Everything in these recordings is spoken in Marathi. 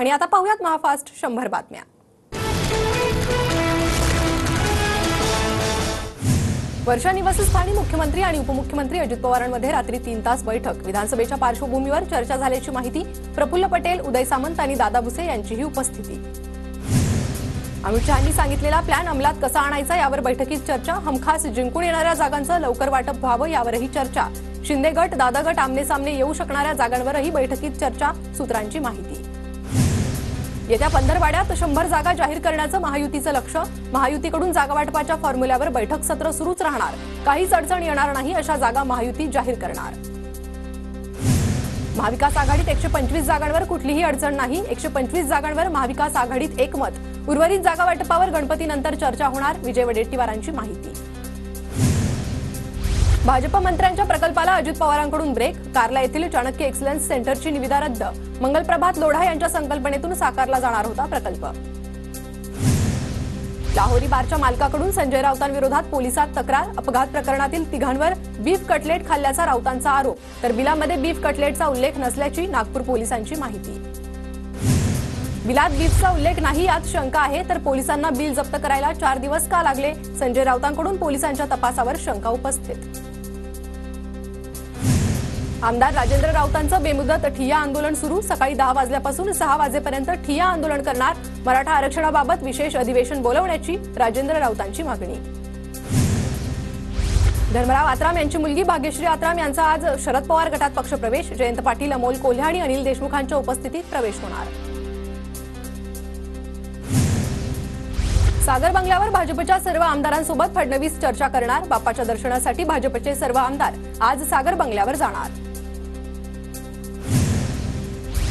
आणि आता पाहूयात महाफास्ट 100 बातम्या। वर्षा निवासस्थानी मुख्यमंत्री आणि उपमुख्यमंत्री अजित पवारांमध्ये रात्री 3 तास बैठक। विधानसभेच्या पार्श्वभूमीवर चर्चा झाल्याची माहिती। प्रफुल्ल पटेल, उदय सामंत आणि दादा भुसे यांचीही उपस्थिती। अमित शहांनी सांगितलेला प्लॅन अंमलात कसा आणायचा यावर बैठकीत चर्चा। हमखास जिंकून येणाऱ्या जागांचं लवकर वाटप व्हावं यावरही चर्चा। शिंदे गट, दादा गट आमने सामने येऊ शकणाऱ्या जागांवरही बैठकीत चर्चा, सूत्रांची माहिती। येत्या पंधरवाड्यात 100 जागा जाहीर करण्याचं महायुतीचं लक्ष्य। महायुतीकडून जागा वाटपाच्या फॉर्म्युल्यावर बैठक सत्र सुरूच राहणार। काहीच अडचण येणार नाही अशा जागा महायुती जाहीर करणार। महाविकास आघाडीत 125 जागांवर कुठलीही अडचण नाही। 125 जागांवर महाविकास आघाडीत एकमत। उर्वरित जागा वाटपावर गणपतीनंतर चर्चा होणार। विजय वडेट्टीवारांची माहिती। भाजप मंत्र्यांच्या प्रकल्पाला अजित पवारांकडून ब्रेक। कार्ला येथील चाणक्य एक्सलन्स सेंटरची निविदा रद्द। मंगलप्रभात लोढा यांच्या संकल्पनेतून साकारला जाणार होता प्रकल्प। लाहोरी बारच्या मालकाकडून संजय राऊतांविरोधात पोलिसात तक्रार। अपघात प्रकरणातील तिघांवर बीफ कटलेट खाल्ल्याचा राऊतांचा आरोप, तर बिलामध्ये बीफ कटलेटचा उल्लेख नसल्याची नागपूर पोलिसांची माहिती। बिलात बीफचा उल्लेख नाही यात शंका आहे, तर पोलिसांना बिल जप्त करायला 4 दिवस का लागले? संजय राऊतांकडून पोलिसांच्या तपासावर शंका उपस्थित। आमदार राजेंद्र राऊतांचं बेमुदत ठिय्या आंदोलन सुरू। सकाळी 10 वाजल्यापासून 6 वाजेपर्यंत ठिय्या आंदोलन करणार। मराठा आरक्षणाबाबत विशेष अधिवेशन बोलवण्याची राजेंद्र राऊतांची मागणी। धर्मराव आत्राम यांची मुलगी भाग्यश्री आत्राम यांचा आज शरद पवार गटात पक्षप्रवेश। जयंत पाटील, अमोल कोल्हे आणि अनिल देशमुखांच्या उपस्थितीत प्रवेश होणार। सागर बंगल्यावर भाजपच्या सर्व आमदारांसोबत फडणवीस चर्चा करणार। बाप्पाच्या दर्शनासाठी भाजपचे सर्व आमदार आज सागर बंगल्यावर जाणार।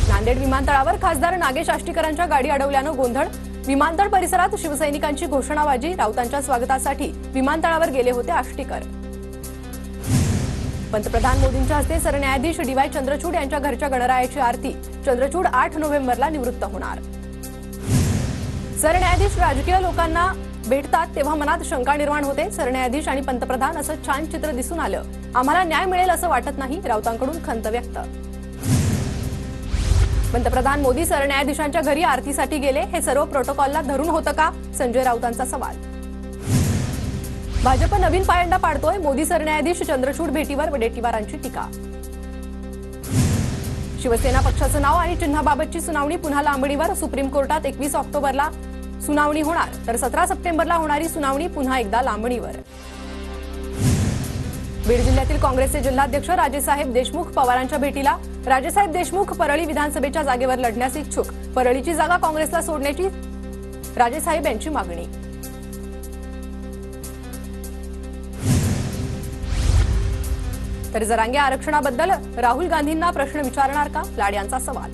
नांदेड विमानतळावर खासदार नागेश आष्टीकरांच्या गाडी अडवल्यानं गोंधळ। विमानतळ परिसरात शिवसैनिकांची घोषणाबाजी। राऊतांच्या स्वागतासाठी विमानतळावर गेले होते आष्टीकर। पंतप्रधान मोदींच्या हस्ते सरन्यायाधीश डी वाय चंद्रचूड यांच्या घरच्या गणरायाची आरती। चंद्रचूड 8 नोव्हेंबरला निवृत्त होणार। सरन्यायाधीश राजकीय लोकांना भेटतात तेव्हा मनात शंका निर्माण होते। सरन्यायाधीश आणि पंतप्रधान असं छान चित्र दिसून आलं। आम्हाला न्याय मिळेल असं वाटत नाही, राऊतांकडून खंत व्यक्त। पंतप्रधान मोदी सरन्यायाधीशांच्या घरी आरतीसाठी गेले, हे सर्व प्रोटोकॉलला धरून होतं का? संजय राऊतांचा सवाल। भाजप नवीन पायंडा पाडतोय। मोदी सरन्यायाधीश चंद्रचूड भेटीवर वडेट्टीवारांची टीका। शिवसेना पक्षाचं नाव आणि चिन्हाबाबतची सुनावणी पुन्हा लांबणीवर। सुप्रीम कोर्टात 21 ऑक्टोबरला सुनावणी होणार, तर 17 सप्टेंबरला होणारी सुनावणी पुन्हा एकदा लांबणीवर। बीड जिल्ह्यातील काँग्रेसचे जिल्हाध्यक्ष राजेसाहेब देशमुख पवारांच्या भेटीला। राजेसाहेब देशमुख परळी विधानसभेच्या जागेवर लढण्यास इच्छुक। परळीची जागा काँग्रेसला सोडण्याची राजेसाहेब यांची मागणी। तर जरांगे आरक्षणाबद्दल राहुल गांधींना प्रश्न विचारणार का? लाड यांचा सवाल।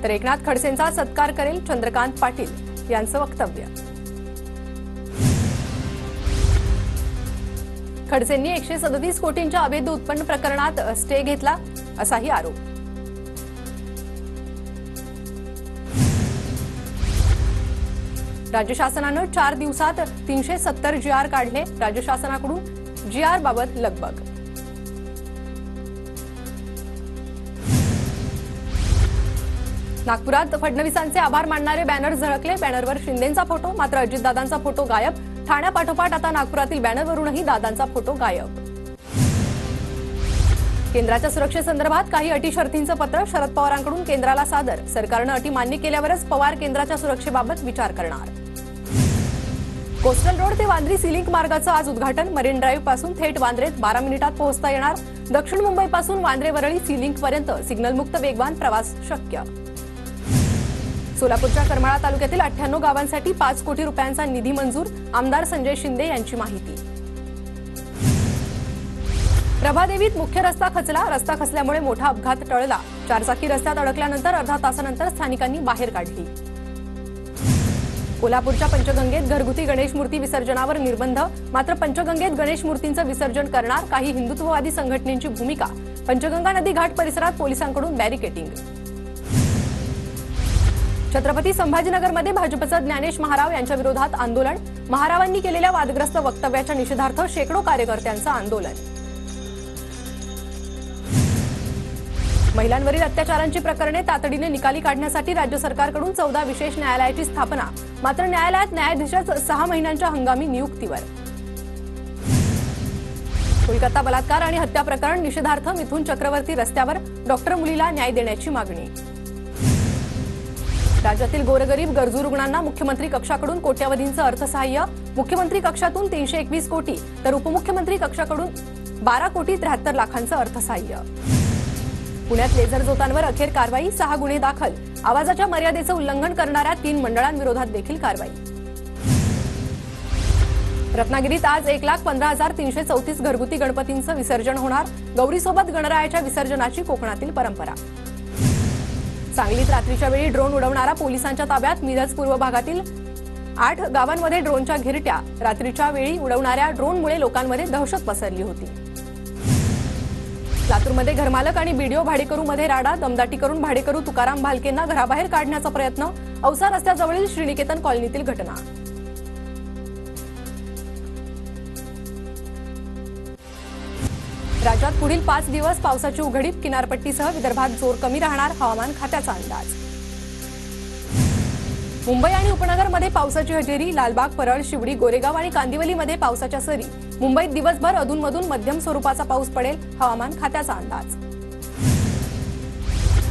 तर एकनाथ खडसेंचा सत्कार करेल चंद्रकांत पाटील यांचं वक्तव्य। खडसेंनी 137 कोटींच्या अवैध उत्पन्न प्रकरणात स्टे घेतला असाही आरोप। राज्य शासनानं 4 दिवसात 370 GR काढले। राज्य शासनाकडून GR बाबत लगबग। नागपुरात फडणवीसांचे आभार मानणारे बॅनर झळकले। बॅनरवर शिंदेंचा फोटो, मात्र अजितदादांचा फोटो गायब। ठाण्यापाठोपाठ आता नागपुरातील बॅनरवरूनही दादांचा फोटो गायब। केंद्राच्या सुरक्षेसंदर्भात काही अटी शर्तींचं पत्र शरद पवारांकडून केंद्राला सादर। सरकारनं अटी मान्य केल्यावरच पवार केंद्राच्या सुरक्षेबाबत विचार करणार। कोस्टल रोड ते वांद्री सीलिंक मार्गाचं आज उद्घाटन। मरीन ड्राईव्ह पासून थेट वांद्रेत 12 मिनिटात पोहोचता येणार। दक्षिण मुंबईपासून वांद्रे वरळी सीलिंकपर्यंत सिग्नलमुक्त वेगवान प्रवास शक्य। सोलापूरच्या करमाळा तालुक्यातील 98 गावांसाठी 5 कोटी रुपयांचा निधी मंजूर। आमदार संजय शिंदे यांची माहिती। प्रभादेवीत मुख्य रस्ता खचला। रस्ता खचल्यामुळे मोठा अपघात टळला। 4 चाकी रस्त्यात अडकल्यानंतर अर्धा तासानंतर स्थानिकांनी बाहेर काढली। कोल्हापूरच्या पंचगंगेत घरगुती गणेश मूर्ती विसर्जनावर निर्बंध, मात्र पंचगंगेत गणेश मूर्तींचं विसर्जन करणार। काही हिंदुत्ववादी संघटनेची भूमिका। पंचगंगा नदी घाट परिसरात पोलिसांकडून बॅरिकेडिंग। छत्रपती संभाजीनगरमध्ये भाजपचं ज्ञानेश महाराव यांच्या विरोधात आंदोलन। महारावांनी केलेल्या वादग्रस्त वक्तव्याच्या निषेधार्थ शेकडो कार्यकर्त्यांचं आंदोलन। महिलांवरील अत्याचारांची प्रकरणे तातडीने निकाली काढण्यासाठी राज्य सरकारकडून 14 विशेष न्यायालयाची स्थापना. मात्र न्यायालयात न्यायाधीशच 6 महिन्यांच्या हंगामी नियुक्तीवर. कोलकाता बलात्कार आणि हत्या प्रकरण निषेधार्थ मिथुन चक्रवर्ती रस्त्यावर. डॉक्टर मुलीला न्याय देण्याची मागणी. राज्यातील गोरगरीब गरजू रुग्णांना मुख्यमंत्री कक्षाकडून कोट्यवधींचं अर्थसहाय्य. मुख्यमंत्री कक्षातून 321 कोटी तर उपमुख्यमंत्री कक्षाकडून 12 कोटी 73 लाखांचं अर्थसहाय्य. पुण्यात लेझर जोतांवर अखेर कारवाई. 6 गुन्हे दाखल. आवाजाच्या मर्यादेचं उल्लंघन करणाऱ्या 3 मंडळांविरोधात देखील कारवाई. रत्नागिरीत आज 1,15,334 घरगुती गणपतींचं विसर्जन होणार. गौरीसोबत गणरायाच्या विसर्जनाची कोकणातील परंपरा. सांगलीत रात्रीच्या वेळी ड्रोन उडवणारा पोलिसांच्या ताब्यात. मिरज पूर्व भागातील 8 गावांमध्ये ड्रोनच्या घिरट्या. रात्रीच्या वेळी उडवणाऱ्या ड्रोनमुळे लोकांमध्ये दहशत पसरली होती. लातूरमध्ये घरमालक आणि बीडीओ भाडेकरूमध्ये राडा. दमदाटी करून भाडेकरू तुकाराम भालकेंना घराबाहेर काढण्याचा प्रयत्न. औसा रस्त्याजवळील श्रीनिकेतन कॉलनीतील घटना. राज्यात पुढील 5 दिवस पावसाची उघडीप. किनारपट्टीसह विदर्भात जोर कमी राहणार. हवामान खात्याचा अंदाज. मुंबई आणि उपनगरमध्ये पावसाची हजेरी. लालबाग, परळ, शिवडी, गोरेगाव आणि कांदिवलीमध्ये पावसाच्या सरी. मुंबईत दिवसभर अधूनमधून मध्यम स्वरूपाचा पाऊस पडेल. हवामान खात्याचा अंदाज.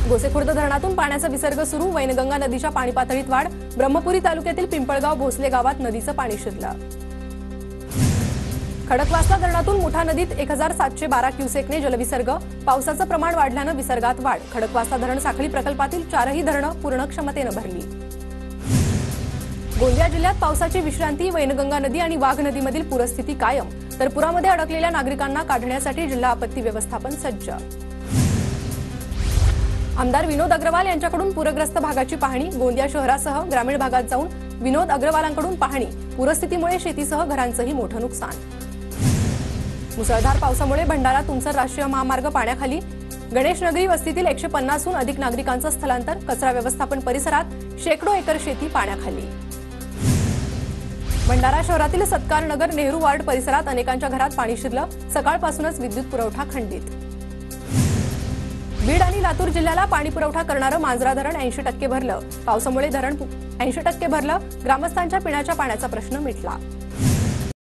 गोसेखुर्द धरणातून पाण्याचा विसर्ग सुरू. वैनगंगा नदीच्या पाणी पातळीत वाढ. ब्रह्मपुरी तालुक्यातील पिंपळगाव भोसले गावात नदीचं पाणी शिरलं. खडकवासला धरणातून मुठा नदीत 1,712 क्युसेकने जलविसर्ग. पावसाचं प्रमाण वाढल्यानं विसर्गात वाढ. खडकवासला धरण साखळी प्रकल्पातील 4ही धरणं पूर्ण क्षमतेनं भरली. गोंदिया जिल्ह्यात पावसाची विश्रांती. वैनगंगा नदी आणि वाघ नदीमधील पूरस्थिती कायम. तर पुरामध्ये अडकलेल्या नागरिकांना काढण्यासाठी जिल्हा आपत्ती व्यवस्थापन सज्ज. आमदार विनोद अग्रवाल यांच्याकडून पूरग्रस्त भागाची पाहणी. गोंदिया शहरासह ग्रामीण भागात जाऊन विनोद अग्रवालांकडून पाहणी. पूरस्थितीमुळे शेतीसह घरांचंही मोठं नुकसान. मुसळधार पावसामुळे भंडारा तुमसर राष्ट्रीय महामार्ग पाण्याखाली. गणेशनगरी वस्तीतील 150हून अधिक नागरिकांचं स्थलांतर. कचरा व्यवस्थापन परिसरात शेकडो एकर शेती पाण्याखाली. भंडारा शहरातील सत्कारनगर नेहरू वार्ड परिसरात अनेकांच्या घरात पाणी शिरलं. सकाळपासूनच विद्युत पुरवठा खंडित. बीड आणि लातूर जिल्ह्याला पाणी पुरवठा करणारं मांजरा धरण 80% भरलं. पावसामुळे धरण 80% भरलं. ग्रामस्थांच्या पिण्याच्या पाण्याचा प्रश्न मिटला.